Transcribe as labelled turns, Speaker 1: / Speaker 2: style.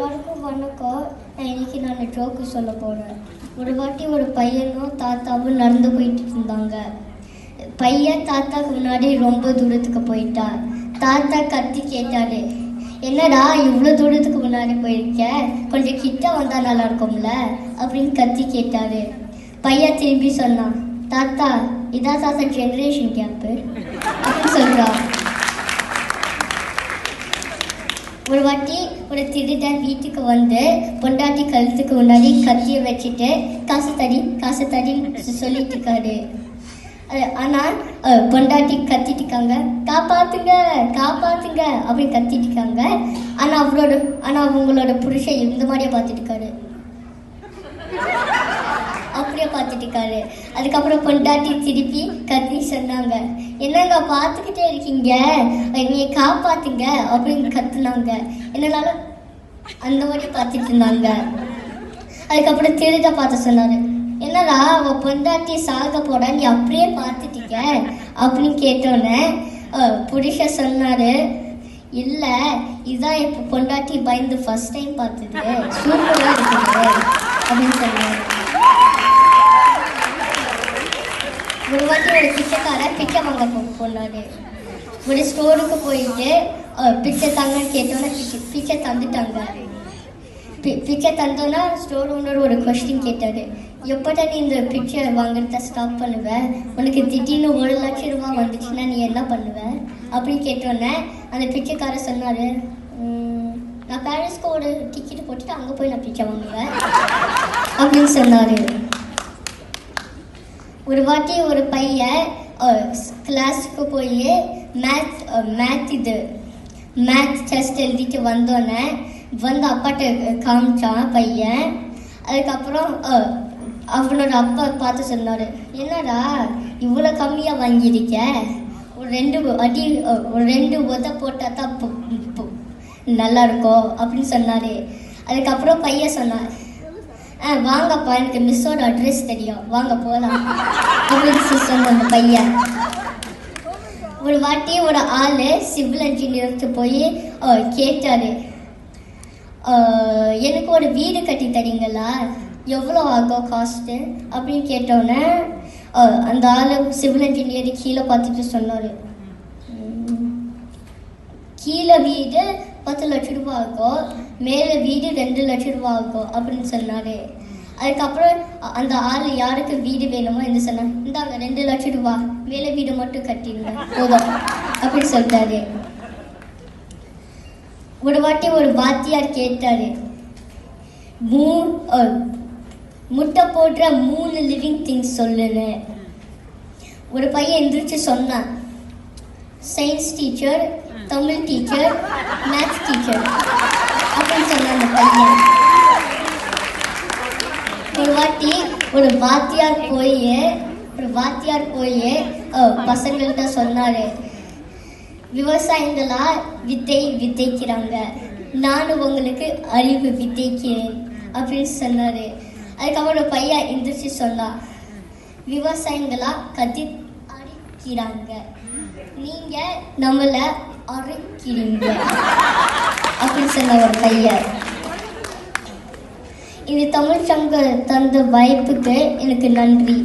Speaker 1: எல்லாருக்கும் வணக்கம். இன்னைக்கு நான் ஜோக்கு சொல்ல போகிறேன். ஒரு வாட்டி ஒரு பையனும் தாத்தாவும் நடந்து போயிட்டு இருந்தாங்க. பையன் தாத்தாக்கு முன்னாடி ரொம்ப தூரத்துக்கு போயிட்டா. தாத்தா கத்தி கேட்டாரு, என்னடா இவ்வளோ தூரத்துக்கு முன்னாடி போயிருக்க, கொஞ்சம் கிட்ட வந்தா நல்லா இருக்கும்ல அப்படின்னு கத்தி கேட்டாரு. பையன் திரும்பி சொன்னான், தாத்தா இதான் தாத்தா ஜென்ரேஷன் கேப்பு அப்படின்னு சொல்கிறான். ஒரு வாட்டி ஒரு திருடன் வீட்டுக்கு வந்து பொண்டாட்டி கழுத்துக்கு முன்னாடி கத்தியை வச்சுட்டு காசு தடின்னு சொல்லிட்டு இருக்காரு. ஆனால் பொண்டாட்டி கத்திட்டு இருக்காங்க, காப்பாத்துங்க அப்படின்னு கத்திட்டு இருக்காங்க. ஆனால் அவங்களோட புருஷன் இந்த மாதிரியே பார்த்துட்டு இருக்காரு, அப்படியே பார்த்துட்டு இருக்காரு. அதுக்கப்புறம் பொண்டாட்டி திருப்பி கத்தி சொன்னாங்க, என்னங்க பார்த்துக்கிட்டே இருக்கீங்க, நீங்க காப்பாத்துங்க அப்படின்னு கத்துனாங்க. என்னால அந்த மாதிரி பார்த்துட்டு இருந்தாங்க. அதுக்கப்புறம் திருட பார்த்து சொன்னாரு, என்னடா அவ பொண்டாட்டி சாக போட நீ அப்படியே பார்த்துட்டீங்க அப்படின்னு கேட்டோன்னே புருஷன் சொன்னாரு, இல்ல இதான் இப்ப பொண்டாட்டி பயந்து ஃபர்ஸ்ட் டைம் பார்த்தது, சூப்பரா இருக்குது அப்படின்னு சொன்னாரு. ஒரு வாட்டி ஒரு பிச்சைக்காரன் பிச்சை வாங்க போனாரு. ஒரு ஸ்டோருக்கு போயிட்டு பிச்சை தாங்கன்னு கேட்டோன்னா பிச்சை தந்துட்டாங்க. பிச்சை தந்தோன்னா ஸ்டோர் ஓனர் ஒரு கொஸ்டின் கேட்டாரு, எப்படா நீ இந்த பிச்சை வாங்குறத ஸ்டாப் பண்ணுவ, உனக்கு திடீர்னு 1,00,000 ரூபா வந்துச்சுன்னா நீ என்ன பண்ணுவ அப்படின்னு கேட்டோன்னே அந்த பிச்சைக்காரர் சொன்னாரு, நான் பாரிஸ்க்கு ஒரு டிக்கெட் போட்டுட்டு அங்கே போய் நான் பிச்சை வாங்குவேன் அப்படின்னு சொன்னாரு. ஒரு வாட்டி ஒரு பையன் கிளாஸுக்கு போய் மேத்ஸ் டெஸ்ட் எழுதிட்டு வந்தோடனே அப்பாட்ட காமிச்சான் பையன். அதுக்கப்புறம் அவனோட அப்பா பார்த்து சொன்னார், என்னடா இவ்வளோ கம்மியாக வாங்கியிருக்க, ஒரு 2 உத போட்டால் தான் நல்லா இருக்கும் அப்படின்னு சொன்னார். அதுக்கப்புறம் பையன் சொன்னார், வாங்கப்பா எனக்கு மிஸ்ஸோட அட்ரஸ் தெரியும், வாங்க போகலாம் அப்படின்னு சொன்ன அந்த பையன். ஒரு வாட்டி ஒரு ஆள் சிவில் இன்ஜினியருக்கு போய் கேட்டாரு, எனக்கு ஒரு வீடு கட்டி தரீங்களா, எவ்வளோ ஆகும் காஸ்ட்டு அப்படின்னு கேட்டோன்னே அந்த ஆள் சிவில் இன்ஜினியர் கீழே பார்த்துட்டு சொன்னார், கீழே வீடு 10 லட்சம் ரூபா ஆகும், மேலே வீடு 2 லட்சம் ரூபா ஆகும் அப்படின்னு சொன்னார். அதுக்கப்புறம் அந்த ஆள் யாருக்கு வீடு வேணுமோ என்று சொன்னார், இந்தாங்க 2 லட்சம் ரூபா, மேலே வீடு மட்டும் கட்டிடுங்க போதும் அப்படின்னு சொல்லிட்டாரு. ஒரு வாட்டி ஒரு வாத்தியார் கேட்டாரு, முட்டை போடுற 3 லிவிங் திங்ஸ் சொல்லுன்னு. ஒரு பையன் எந்திரிச்சு சொன்னான், science teacher, Tamil teacher, maths teacher அப்படின்னு சொன்ன அந்த பையன். ஒரு வாட்டி ஒரு வாத்தியார் போய் பசங்கள்கிட்ட சொன்னாரு, விவசாயிகளா விதைக்கிறாங்க, நானும் உங்களுக்கு அறிவு விதைக்கிறேன் அப்படின்னு சொன்னாரு. அதுக்கப்புறம் ஒரு பையன் எந்திரிச்சு சொன்னான், விவசாயிகளா கதிர் அடிக்கிறாங்க, நீங்க நம்மள அரைக்கிறீங்க அப்படின்னு சொன்ன ஒரு பையன். இந்த தமிழ் சங்கம் தந்த வாய்ப்புக்கு எனக்கு நன்றி.